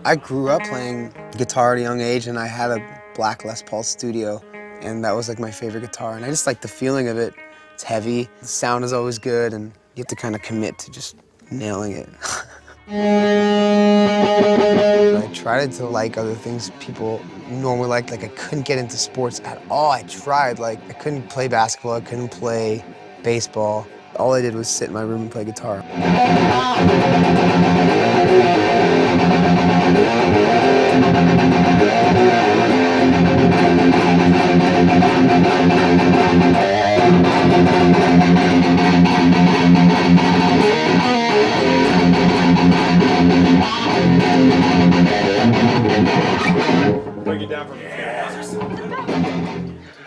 I grew up playing guitar at a young age, and I had a black Les Paul Studio, and that was like my favorite guitar. And I just like the feeling of it. It's heavy, the sound is always good, and you have to kind of commit to just nailing it. I tried to like other things people normally like I couldn't get into sports at all. I tried, like I couldn't play basketball, I couldn't play baseball. All I did was sit in my room and play guitar.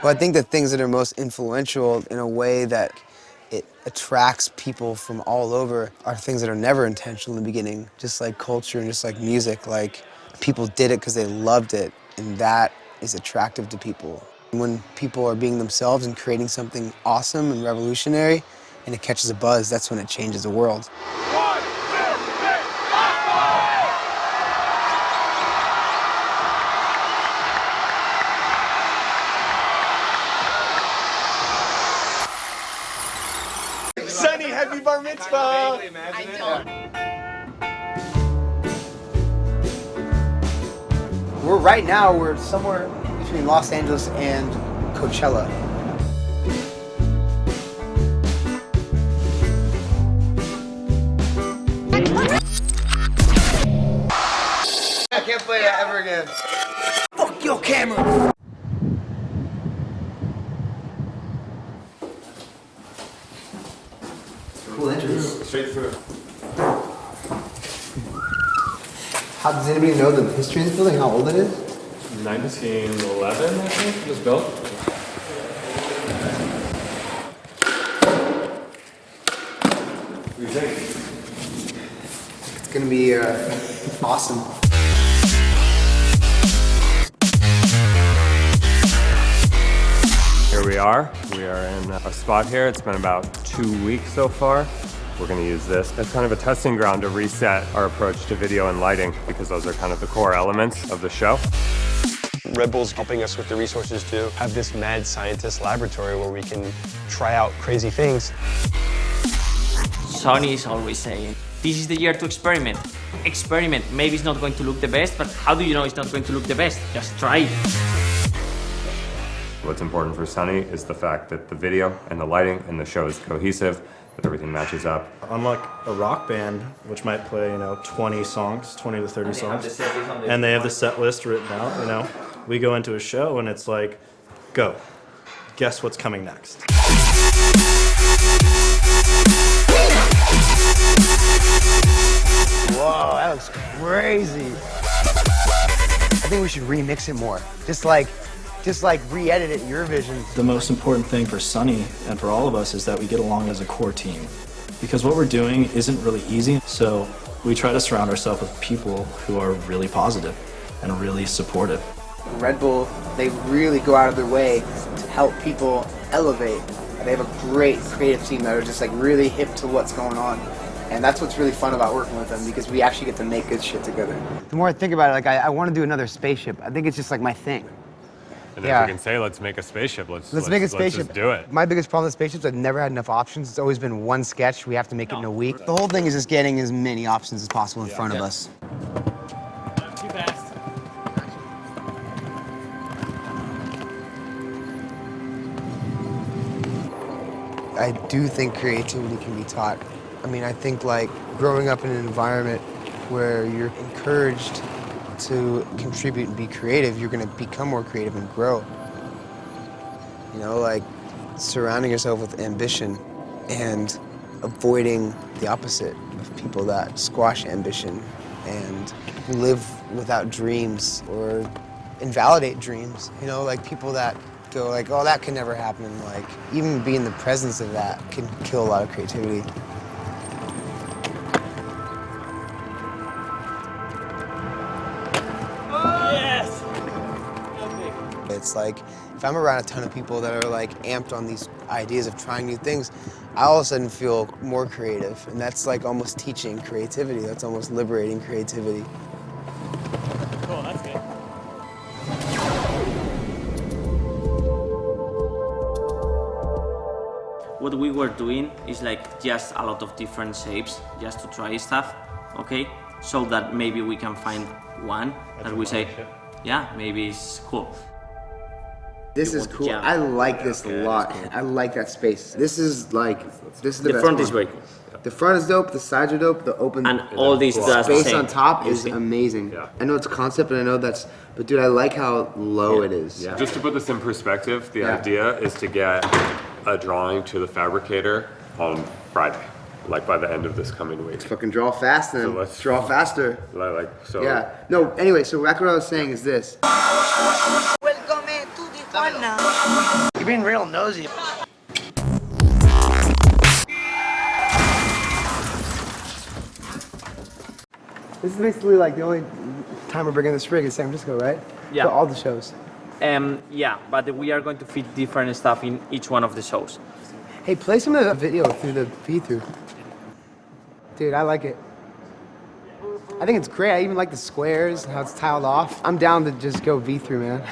Well, I think the things that are most influential in a way that it attracts people from all over are things that are never intentional in the beginning, just like culture and just like music. Like, people did it because they loved it, and that is attractive to people. When people are being themselves and creating something awesome and revolutionary, and it catches a buzz, that's when it changes the world. Sonny, happy bar mitzvah! I don't. Right now, we're somewhere between Los Angeles and Coachella. I can't play that ever again. Fuck your camera! Cool entrance. Straight through. How does anybody know the history of this building? How old it is? 1911, I think, it was built. What do you think? It's gonna be awesome. Here we are. We are in a spot here. It's been about 2 weeks so far. We're going to use this as kind of a testing ground to reset our approach to video and lighting, because those are kind of the core elements of the show. Redbull's helping us with the resources to have this mad scientist laboratory where we can try out crazy things. Sony is always saying, this is the year to experiment. Experiment. Maybe it's not going to look the best, but how do you know it's not going to look the best? Just try it. What's important for Sonny is the fact that the video and the lighting and the show is cohesive, that everything matches up. Unlike a rock band, which might play, 20 songs, 20 to 30 songs, and they have the set list written out, we go into a show and it's like, go. Guess what's coming next. Whoa, that looks crazy. I think we should remix it more. Just like re-edit it your vision. The most important thing for Sonny and for all of us is that we get along as a core team. Because what we're doing isn't really easy, so we try to surround ourselves with people who are really positive and really supportive. Redbull, they really go out of their way to help people elevate. They have a great creative team that are just like really hip to what's going on. And that's what's really fun about working with them, because we actually get to make good shit together. The more I think about it, like I want to do another spaceship. I think it's just like my thing. And if we can say, let's make a spaceship, let's make a spaceship. Let's just do it. My biggest problem with spaceships, I've never had enough options. It's always been one sketch. We have to make it in a week. The whole thing is just getting as many options as possible in front of us. Too fast. I do think creativity can be taught. I mean, I think like growing up in an environment where you're encouraged to contribute and be creative, you're gonna become more creative and grow. Like surrounding yourself with ambition and avoiding the opposite of people that squash ambition and live without dreams or invalidate dreams. Like people that go like, oh, that can never happen. Like even being in the presence of that can kill a lot of creativity. It's like, if I'm around a ton of people that are like amped on these ideas of trying new things, I all of a sudden feel more creative. And that's like almost teaching creativity. That's almost liberating creativity. what we were doing is like just a lot of different shapes, just to try stuff, okay? So that maybe we can find one that we say, yeah, maybe it's cool. This is cool. I like this a lot. I like that space. This is the best front one. is very cool. The front is dope. The sides are dope. The open And all these does the space same. on top is amazing. Yeah. I know it's a concept, and I know but dude, I like how low it is. Yeah. Just to put this in perspective, the Yeah. idea is to get a drawing to the fabricator on Friday, like by the end of this coming week. Fucking draw fast then. So let's draw faster. So Yeah. No. Anyway, so back what I was saying is this. Welcome to Tijuana. You're being real nosy. This is basically like the only time we're bringing this rig in San Francisco, right? Yeah. For all the shows. Yeah, but we are going to fit different stuff in each one of the shows. Hey, play some of the video through the feed-through. Dude, I like it. I think it's great. I even like the squares, how it's tiled off. I'm down to just go V-through, man.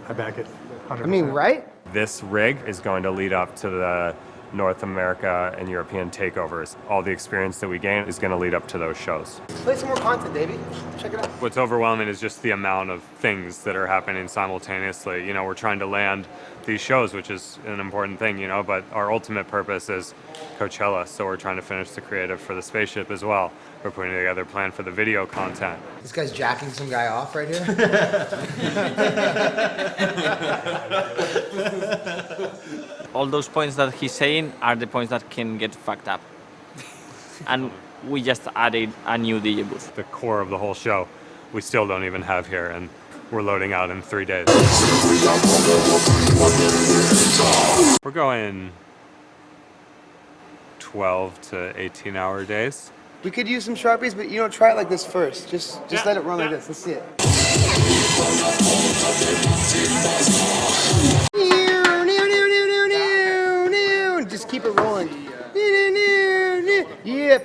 I back it. 100%. I mean, right? this rig is going to lead up to the North America and European takeovers. All the experience that we gain is going to lead up to those shows. Play some more content, Davey. Check it out. What's overwhelming is just the amount of things that are happening simultaneously. You know, we're trying to land these shows, which is an important thing, you know, but our ultimate purpose is Coachella, so we're trying to finish the creative for the spaceship as well. We're putting together a plan for the video content. This guy's jacking some guy off right here. All those points that he's saying are the points that can get fucked up. And we just added a new DJ booth. The core of the whole show, we still don't even have here, and we're loading out in 3 days. We're going 12 to 18-hour days. We could use some Sharpies, but you know, try it like this first. Just let it run like this. Let's see it. Just keep it rolling. Yeah,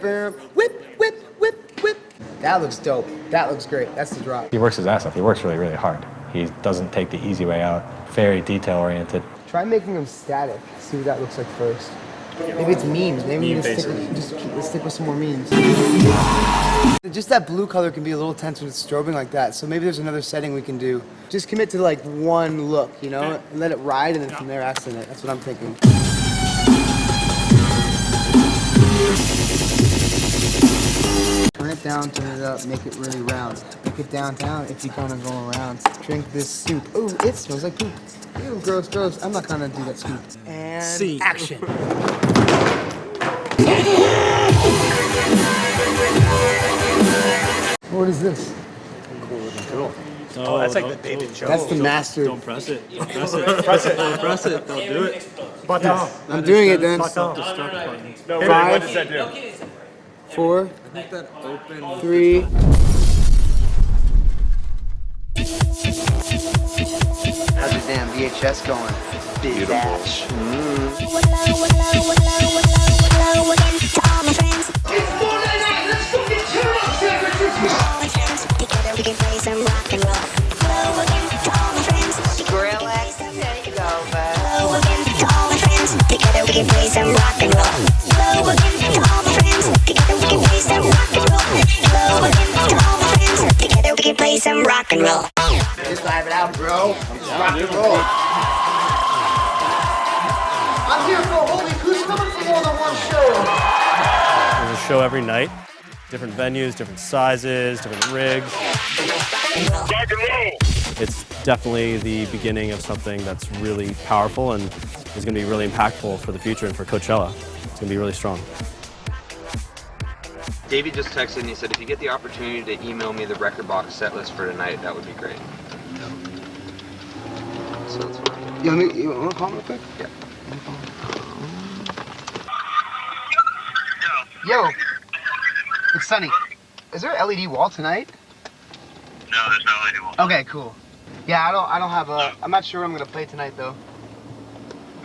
whip, whip, whip, whip. That looks dope. That looks great. That's the drop. He works his ass off. He works really, really hard. He doesn't take the easy way out. Very detail-oriented. Try making them static. See what that looks like first. Maybe it's memes. Maybe we just stick with some more memes. Just that blue color can be a little tense when it's strobing like that. So maybe there's another setting we can do. Just commit to like one look, you know, and let it ride, and then from there accent it. That's what I'm thinking. Turn it down, turn it up, make it really round. Make it downtown if you're gonna go around. Drink this soup. Ooh, it smells like poop. Ew, gross, gross. I'm not gonna do that scoop. And action. What is this? Oh, that's like the David Jones. That's the master. Don't press it. Don't press it. Press it. Don't press it. Don't do it. Button. I'm doing it then. Self-destruct button. No, 5, what does that do? 4, 3. How's your damn VHS going? Big dash. We can play some rock and roll. Skrillex, take over. All my friends together we can play some rock and roll. All my friends together we can play some rock and roll. All my friends together we can play some rock and roll. Just live it out, bro. Rock and roll. I'm here for a whole week. Who's coming for more than one show? There's a show every night. Different venues, different sizes, different rigs. It's definitely the beginning of something that's really powerful and is going to be really impactful for the future and for Coachella. It's going to be really strong. Davey just texted and he said if you get the opportunity to email me the record box set list for tonight, that would be great. So that's what I'm doing. You want to call me real quick? Yeah. Yo, it's Sunny. Is there an LED wall tonight? No, there's no LED wall. Okay, cool. Yeah, I don't have a. I'm not sure what I'm gonna play tonight though.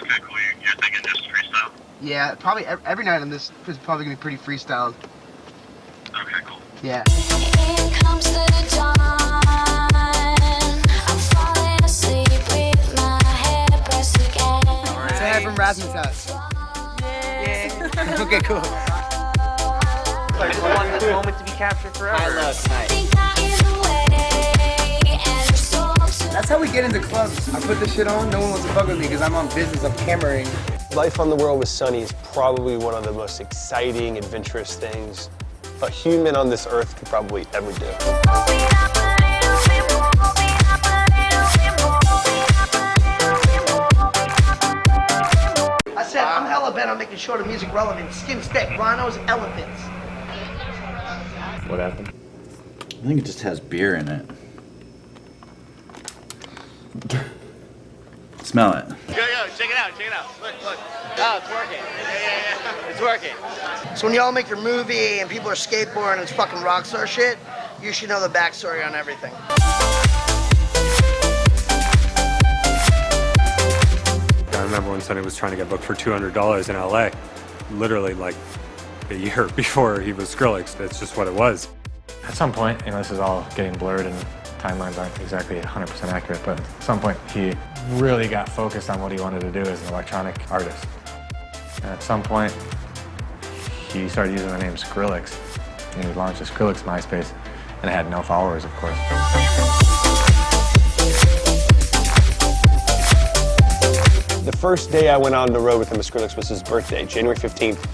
Okay, cool. You're thinking just freestyle? Yeah, probably every night on this is probably gonna be pretty freestyled. Okay, cool. Yeah. Here comes the dawn. I'm falling asleep with my head pressed again. Say hi from razzmatazz. Yeah. Okay, cool. Like, we want this moment to be captured forever. I love tonight. That's how we get into clubs. I put this shit on, no one wants to fuck with me because I'm on business of cameraing. Life on the world with Sonny is probably one of the most exciting, adventurous things a human on this earth could probably ever do. I said, I'm hella bent on making sure the music relevant. Skin stick, rhinos, elephants. What happened? I think it just has beer in it. Smell it. Yo, check it out, Look. Oh, it's working. Yeah. It's working. So when y'all make your movie and people are skateboarding and it's fucking rockstar shit, you should know the backstory on everything. I remember when Sonny was trying to get booked for $200 in LA, literally like a year before he was Skrillex. That's just what it was. At some point, this is all getting blurred and timelines aren't exactly 100% accurate, but at some point he really got focused on what he wanted to do as an electronic artist. And at some point, he started using the name Skrillex, and he launched a Skrillex MySpace, and it had no followers, of course. The first day I went on the road with him at Skrillex was his birthday, January 15th,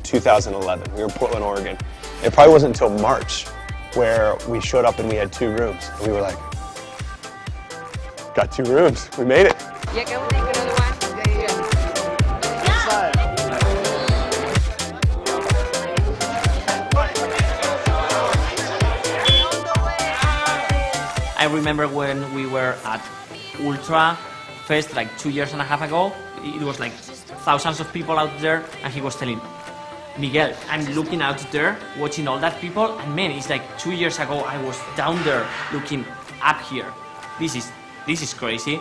2011. We were in Portland, Oregon. It probably wasn't until March where we showed up and we had 2 rooms. And we were like, got 2 rooms, we made it. Yeah, can we take another one? I remember when we were at Ultra Fest like 2.5 years ago. It was like thousands of people out there, and he was telling, Miguel, I'm looking out there, watching all that people, and man, it's like 2 years ago I was down there looking up here. This is crazy.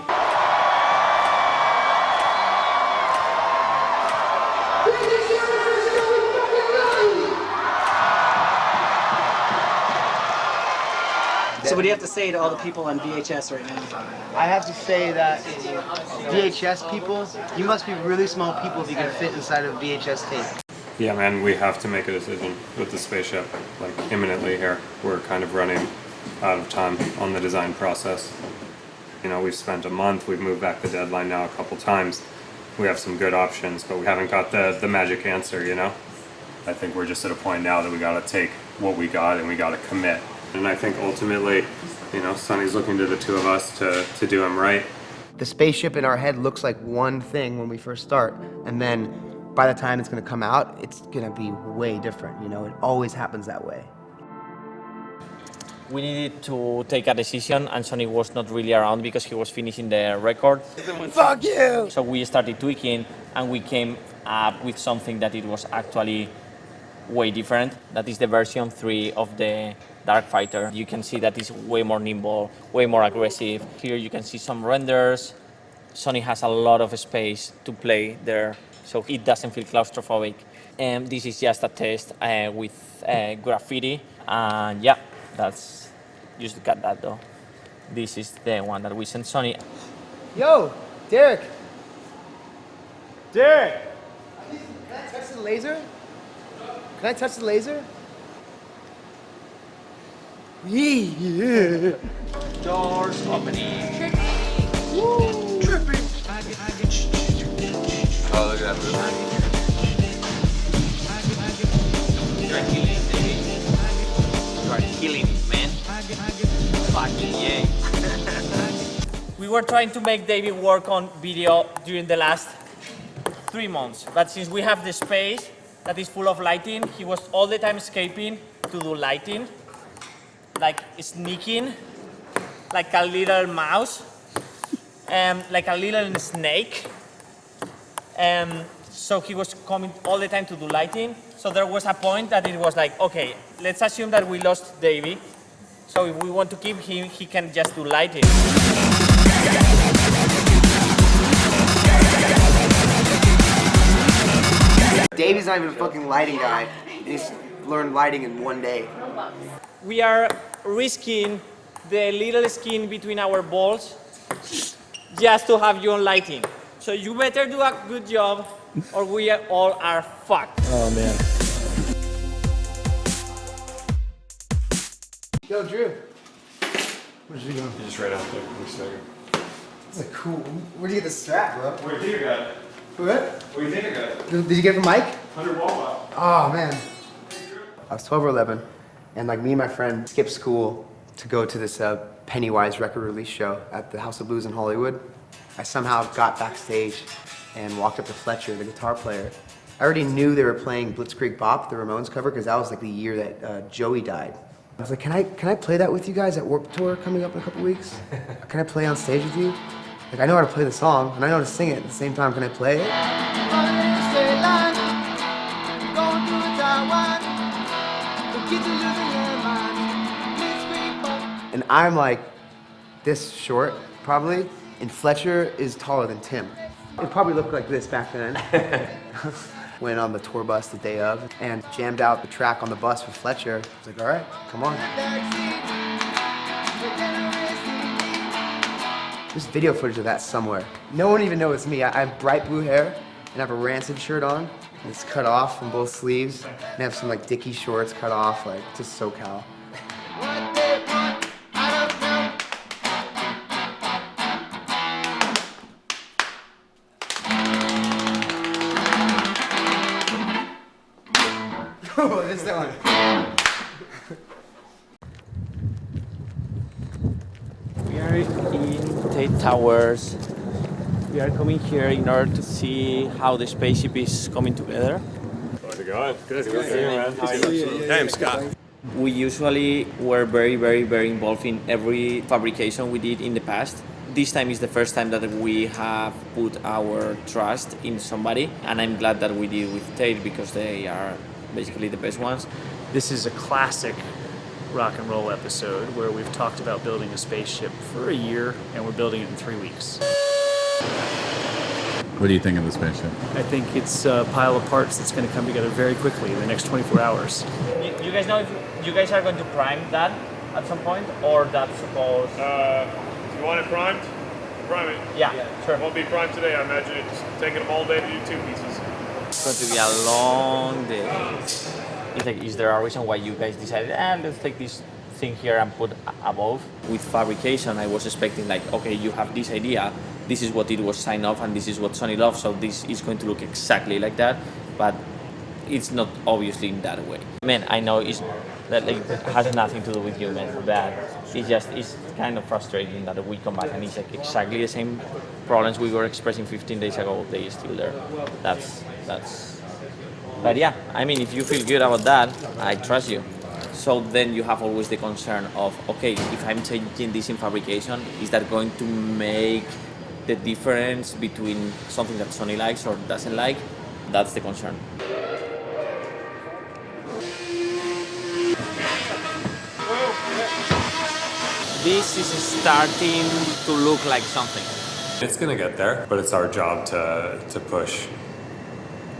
So what do you have to say to all the people on VHS right now? I have to say that VHS people, you must be really small people if you can fit inside of a VHS tape. Yeah, man, we have to make a decision with the spaceship, like imminently here. We're kind of running out of time on the design process. We've spent a month, we've moved back the deadline now a couple times. We have some good options, but we haven't got the magic answer, I think we're just at a point now that we gotta take what we got and we gotta commit. And I think ultimately, Sonny's looking to the 2 of us to do him right. The spaceship in our head looks like one thing when we first start, and then by the time it's gonna come out, it's gonna be way different, It always happens that way. We needed to take a decision, and Sonny was not really around because he was finishing the record. Fuck you! So we started tweaking, and we came up with something that it was actually way different. That is the version 3 of the Dark Fighter. You can see that it's way more nimble, way more aggressive. Here you can see some renders. Sonny has a lot of space to play there, so it doesn't feel claustrophobic. And this is just a test with graffiti. And yeah, just got that though. This is the one that we sent Sonny. Yo, Derek! Derek! Can I touch the laser? Can I touch the laser? Yeah. Doors opening. Woo! Tripping. Oh, look at that movement. You are killing it, baby. You are killing it, man. Fucking yay. We were trying to make David work on video during the last 3 months, but since we have the space that is full of lighting, he was all the time escaping to do lighting, like sneaking, like a little mouse, like a little snake. So he was coming all the time to do lighting. So there was a point that it was like, okay, let's assume that we lost Davey. So if we want to keep him, he can just do lighting. Davey's not even a fucking lighting guy. He's learned lighting in 1 day. We are risking the little skin between our balls just to have you on lighting. So you better do a good job, or we all are fucked. Oh man. Yo, Drew. Where'd you go? You just right out there. Give me a second. That's a cool. Where'd you get the strap, bro? Where do you think I got it? What? Where do you think I got it? Did you get it from Mike? 100 wall. Oh man. I was 12 or 11, and like me and my friend skipped school to go to this Pennywise record release show at the House of Blues in Hollywood. I somehow got backstage and walked up to Fletcher, the guitar player. I already knew they were playing Blitzkrieg Bop, the Ramones cover, because that was like the year that Joey died. I was like, can I play that with you guys at Warped Tour coming up in a couple weeks? Can I play on stage with you? Like, I know how to play the song, and I know how to sing it at the same time. Can I play it? And I'm like this short, probably, and Fletcher is taller than Tim. It probably looked like this back then. Went on the tour bus the day of and jammed out the track on the bus with Fletcher. I was like, all right, come on. There's video footage of that somewhere. No one even knows it's me. I have bright blue hair and I have a Rancid shirt on. And it's cut off from both sleeves. And I have some like Dickie shorts cut off, like just SoCal. Oh, this is that one. We are in Tate Towers. We are coming here in order to see how the spaceship is coming together. How's it going? Good to see you, man. Hey, I'm Scott. We usually were very involved in every fabrication we did in the past. This time is the first time that we have put our trust in somebody, and I'm glad that we did with Tate because they are basically the best ones. This is a classic rock and roll episode where we've talked about building a spaceship for a year and we're building it in 3 weeks. What do you think of the spaceship? I think it's a pile of parts that's going to come together very quickly in the next 24 hours. You guys know if you guys are going to prime that at some point, or that's supposed? If you want it primed, prime it. Yeah, sure. It won't be primed today. I imagine it's taking them all day to do 2 pieces. It's going to be a long day. It's like, is there a reason why you guys decided, let's take this thing here and put above? With fabrication, I was expecting like, okay, you have this idea, this is what it was signed off, and this is what Sony loves, so this is going to look exactly like that, but it's not obviously in that way. Man, I know that like, it has nothing to do with you, man, but it's kind of frustrating that we come back and it's like exactly the same problems we were expressing 15 days ago, they are still there. But yeah, I mean, if you feel good about that, I trust you. So then you have always the concern of, okay, if I'm changing this in fabrication, is that going to make the difference between something that Sony likes or doesn't like? That's the concern. This is starting to look like something. It's gonna get there, but it's our job to push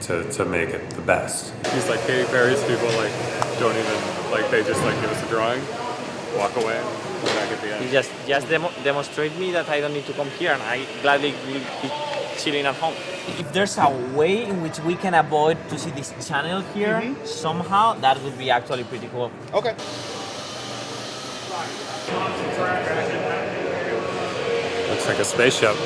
to make it the best. He's like Katy Perry's people like don't even like they just like give us a drawing, walk away, come back at the end. You just demonstrate me that I don't need to come here, and I gladly will be chilling at home. If there's a way in which we can avoid to see this channel here somehow, that would be actually pretty cool. Okay. Looks like a spaceship.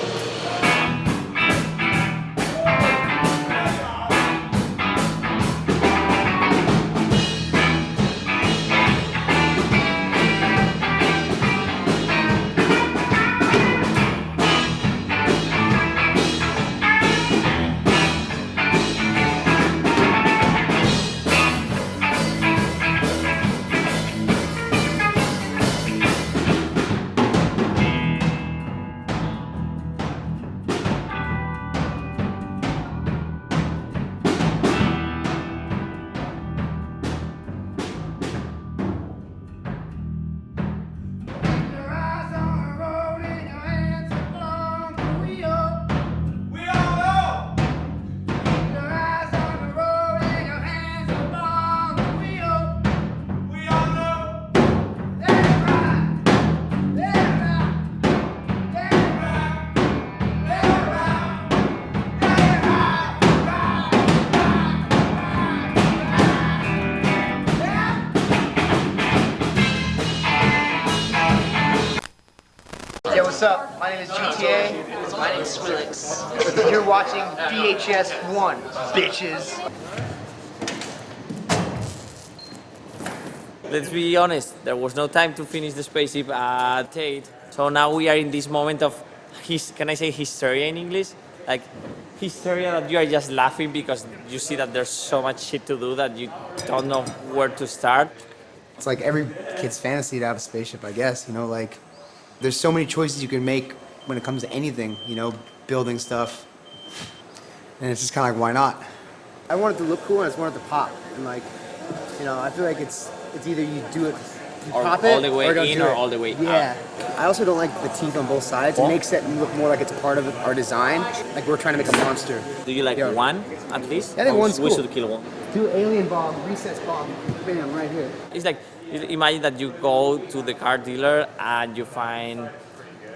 What's up? My name is GTA. My name's Skrillex. You're watching VHS 1, bitches. Let's be honest, there was no time to finish the spaceship at 8. So now we are in this moment of, can I say hysteria in English? Like, hysteria that you are just laughing because you see that there's so much shit to do that you don't know where to start. It's like every kid's fantasy to have a spaceship, I guess. You know, like, there's so many choices you can make when it comes to anything, you know, building stuff. And it's just kind of like, why not? I want it to look cool and I just want it to pop. And like, you know, I feel like it's either you do it, you Or pop all it, the way or don't in do or it. all the way out. Yeah. I also don't like the teeth on both sides. It makes it look more like it's part of our design. Like we're trying to make a monster. Do you like one at least? I think Or one's we cool. should kill one. Do alien bomb, recess bomb, bam, right here. It's like, imagine that you go to the car dealer and you find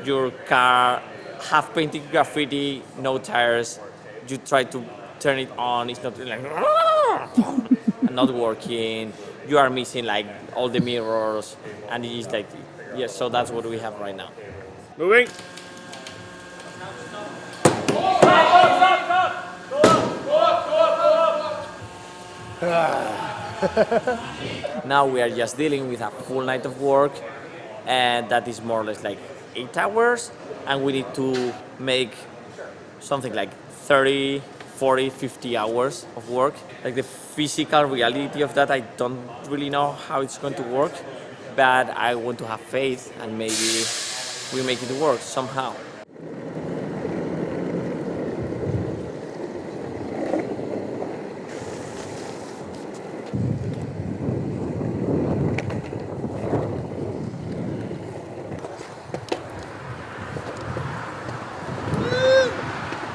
your car half painted graffiti, no tires. You try to turn it on, it's not like not working. You are missing like all the mirrors, and it's like, yeah. So that's what we have right now. Moving. Now we are just dealing with a full night of work, and that is more or less like 8 hours, and we need to make something like 30, 40, 50 hours of work. Like the physical reality of that, I don't really know how it's going to work, but I want to have faith and maybe we make it work somehow.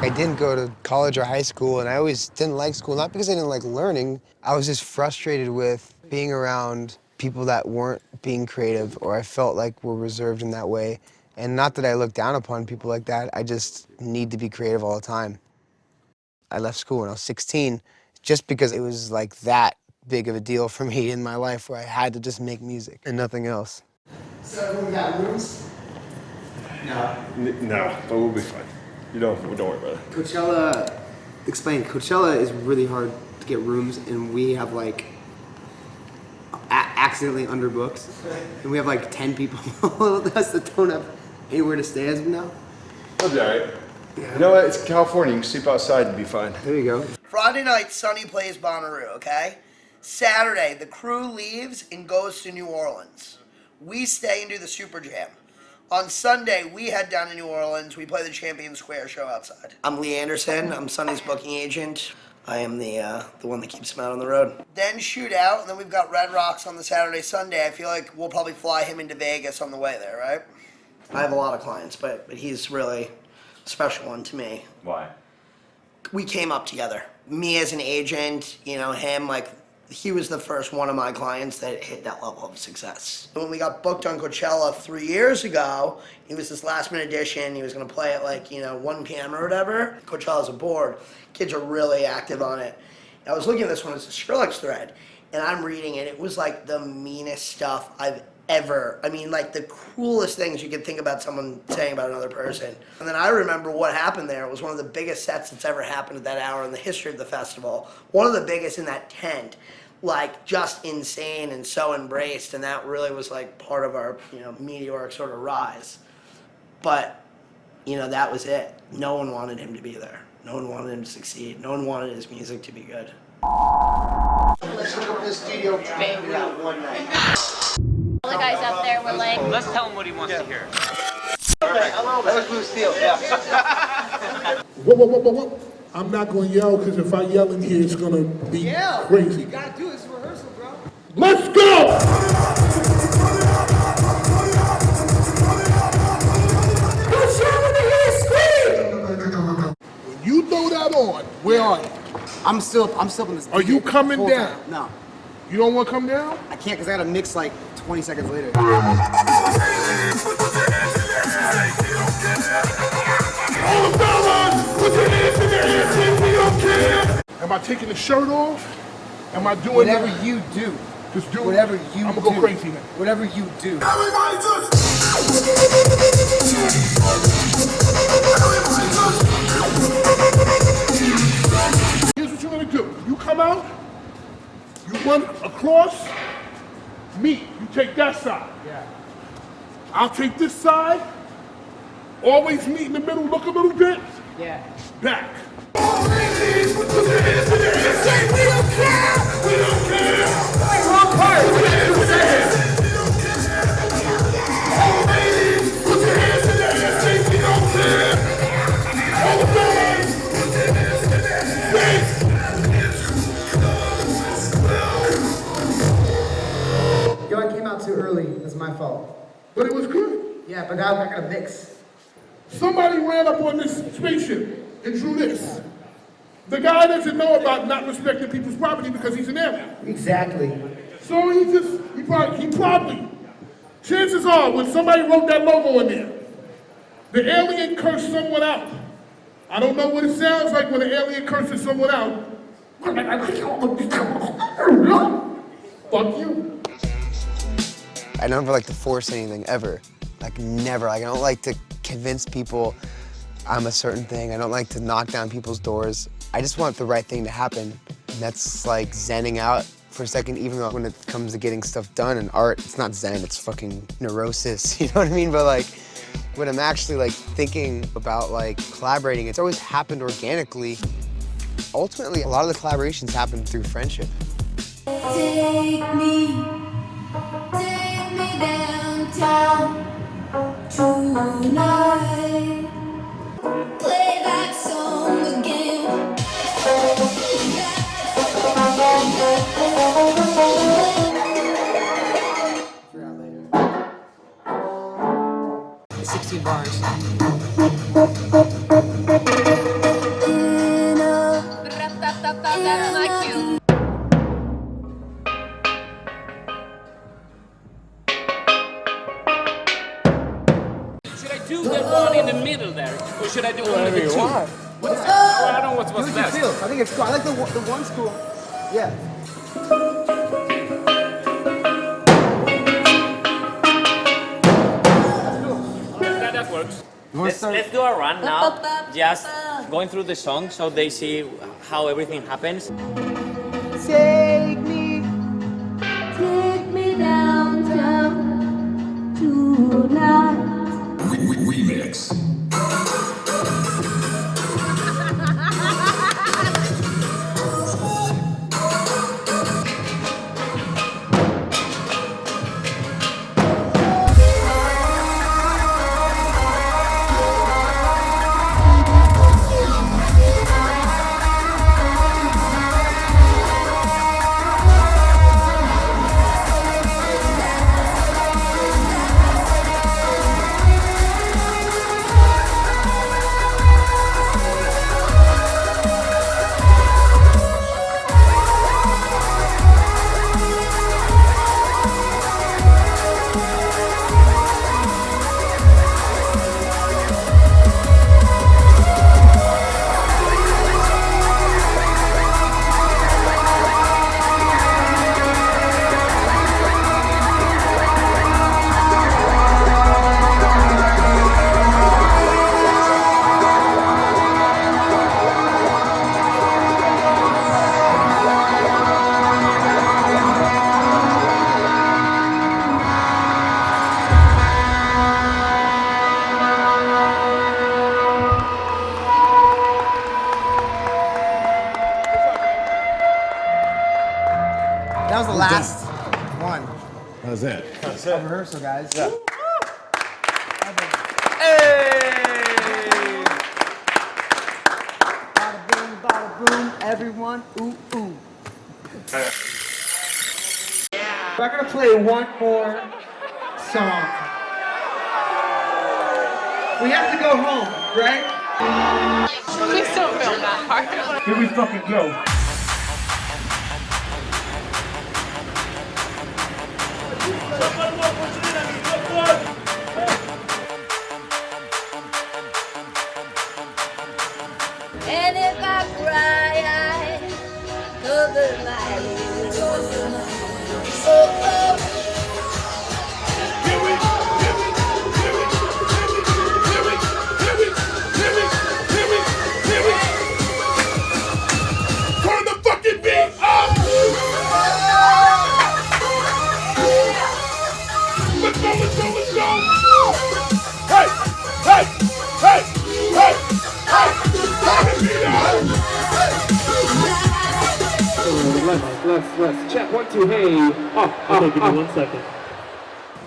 I didn't go to college or high school, and I always didn't like school, not because I didn't like learning. I was just frustrated with being around people that weren't being creative, or I felt like were reserved in that way. And not that I look down upon people like that, I just need to be creative all the time. I left school when I was 16 just because it was like that big of a deal for me in my life where I had to just make music and nothing else. So everyone got rooms? No. No, but we'll be fine. Don't worry about it. Coachella, Coachella is really hard to get rooms, and we have like accidentally underbooked, and we have like 10 people with us that don't have anywhere to stay as of now. That'll be alright. Yeah. You know what? It's California. You can sleep outside and be fine. There you go. Friday night, Sonny plays Bonnaroo, okay? Saturday, the crew leaves and goes to New Orleans. We stay and do the Super Jam. On Sunday, we head down to New Orleans. We play the Champion Square show outside. I'm Lee Anderson. I'm Sonny's booking agent. I am the one that keeps him out on the road. Then shoot out, and then we've got Red Rocks on the Saturday, Sunday. I feel like we'll probably fly him into Vegas on the way there, right? I have a lot of clients, but he's really a special one to me. Why? We came up together. Me as an agent, you know, him, like, he was the first one of my clients that hit that level of success. When we got booked on Coachella 3 years ago, he was this last minute addition. He was gonna play at like, 1 p.m. or whatever. Coachella's a board. Kids are really active on it. And I was looking at this one, it's a Skrillex thread, and I'm reading it. It was like the meanest stuff I've ever, like the cruelest things you could think about someone saying about another person. And then I remember what happened there. It was one of the biggest sets that's ever happened at that hour in the history of the festival. One of the biggest in that tent. Like, just insane and so embraced, and that really was like part of our, meteoric sort of rise. But, that was it. No one wanted him to be there. No one wanted him to succeed. No one wanted his music to be good. Let's look up the studio, banged out one night. All the guys up there were like, Let's tell him what he wants to hear. Okay, that was Blue Steel, yeah. Whoa. I'm not going to yell, because if I yell in here, it's going to be crazy. You gotta do this rehearsal, bro. Let's go! When you throw that on, where are you? I'm still in this. Are you coming down? Time. No. You don't want to come down? I can't, because I gotta mix like 20 seconds later. All the fellas, put your hands in the air, say we don't care. Am I taking the shirt off? Am I doing whatever you do? Just do whatever it. you I'm do. gonna go crazy now. Whatever you do. Everybody just Here's what you're gonna do. You come out, you run across, meet. You take that side. Yeah. I'll take this side. Always meet in the middle, look a little bit. Yeah. Back. We don't care! We don't care! Wrong part! All ladies, put your hands in the air and say we don't care! All the fellas, put your hands in the air! Yo, I came out too early. That's my fault. But it was good. Yeah, but now I got a mix. Somebody ran up on this spaceship and drew this. The guy doesn't know about not respecting people's property because he's an alien. Exactly. So he probably, chances are, when somebody wrote that logo in there, the alien cursed someone out. I don't know what it sounds like when an alien curses someone out. Fuck you. I never like to force anything ever. Like never. Like I don't like to convince people I'm a certain thing. I don't like to knock down people's doors. I just want the right thing to happen. And that's like zenning out for a second, even though when it comes to getting stuff done in art, it's not zen, it's fucking neurosis, you know what I mean? But like, when I'm actually like thinking about like collaborating, it's always happened organically. Ultimately, a lot of the collaborations happen through friendship. Take me downtown tonight. Play that song again. 16 bars. That's my cue. Should I do the one in the middle there, or should I do only the two? I don't know what's Do what you best. feel. I think it's cool. I like the one school. Yeah. That works. Let's do a run now, just going through the song so they see how everything happens. Take me downtown tonight. Remix. That was the last one. That was it. That's it. Rehearsal, guys. Yeah. Bada boom, everyone. Ooh, ooh. We're gonna play one more song. We have to go home, right? Please don't film that part. Here we fucking go. And if I cry, I cover my ears. Oh, oh. let's check 1, 2, hey. Okay, give me 1 second.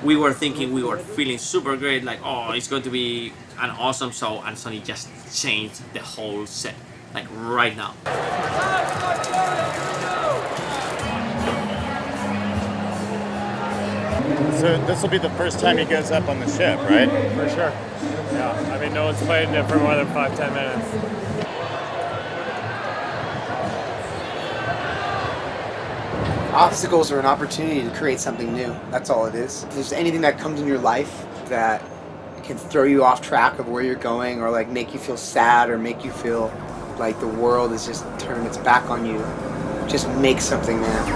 We were thinking, we were feeling super great, like, oh, it's going to be an awesome show, and Sonny just changed the whole set, like right now. So this will be the first time he goes up on the ship, right? For sure. Yeah, I mean, no one's played it for more than 5-10 minutes. Obstacles are an opportunity to create something new. That's all it is. If there's anything that comes in your life that can throw you off track of where you're going, or like make you feel sad, or make you feel like the world has just turned its back on you, just make something, man.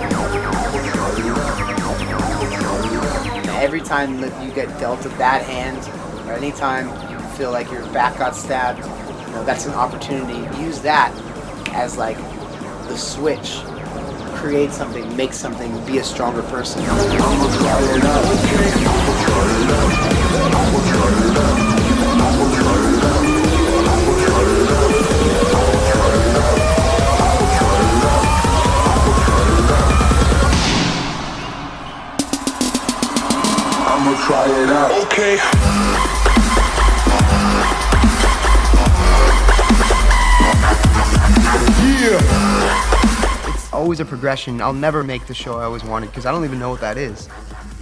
Every time that you get dealt a bad hand, or anytime you feel like your back got stabbed, you know, that's an opportunity. Use that as like the switch. Create something, make something, be a stronger person. I'ma try it out. Okay. Always a progression. I'll never make the show I always wanted because I don't even know what that is.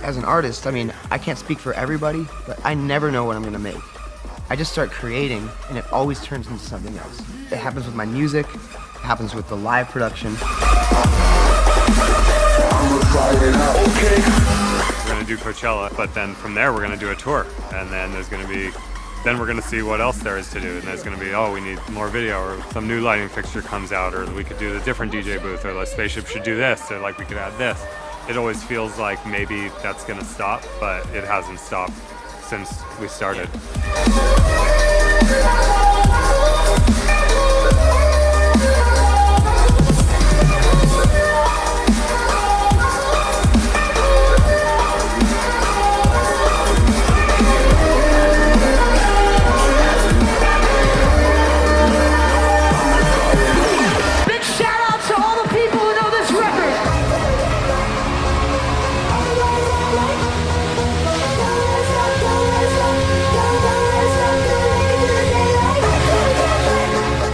As an artist, I mean, I can't speak for everybody, but I never know what I'm gonna make. I just start creating and it always turns into something else. It happens with my music, it happens with the live production. We're gonna do Coachella, but then from there we're gonna do a tour, and then we're gonna see what else there is to do, and there's gonna be, oh, we need more video, or some new lighting fixture comes out, or we could do a different DJ booth, or the spaceship should do this, or like we could add this. It always feels like maybe that's gonna stop, but it hasn't stopped since we started.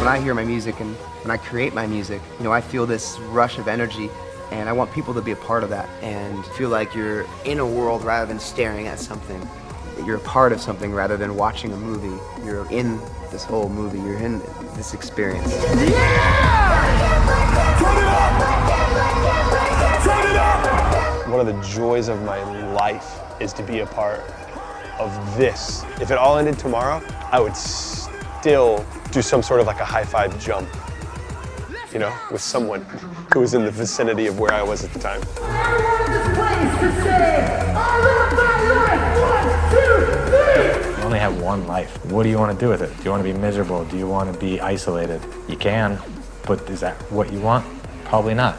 When I hear my music and when I create my music, you know, I feel this rush of energy, and I want people to be a part of that and feel like you're in a world rather than staring at something. You're a part of something rather than watching a movie. You're in this whole movie. You're in this experience. One of the joys of my life is to be a part of this. If it all ended tomorrow, I would still do some sort of like a high five jump, you know, with someone who was in the vicinity of where I was at the time. You only have one life. What do you want to do with it? Do you want to be miserable? Do you want to be isolated? You can, but is that what you want? Probably not.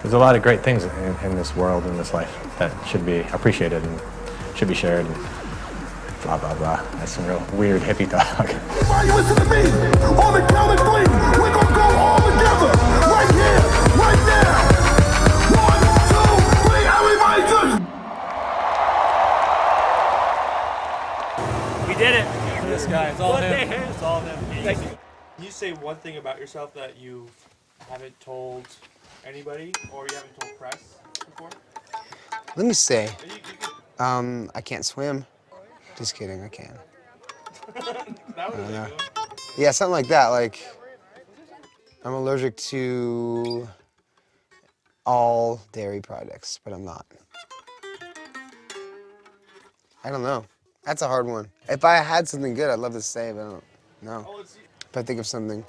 There's a lot of great things in this world, in this life, that should be appreciated and should be shared. And blah, blah, blah. That's some real weird hippie talk. Everybody listen to me. On the count of 3, we're gonna go all together. Right here, right now. 1, 2, 3, everybody just... We did it. This guy, it's all What him. the hell? It's all him. Thank you. Can you say one thing about yourself that you haven't told anybody or you haven't told press before? Let me say, I can't swim. Just kidding, I can. That would know. Yeah, something like that. Like, I'm allergic to all dairy products, but I'm not. I don't know. That's a hard one. If I had something good, I'd love to say, but I don't know. If I think of something.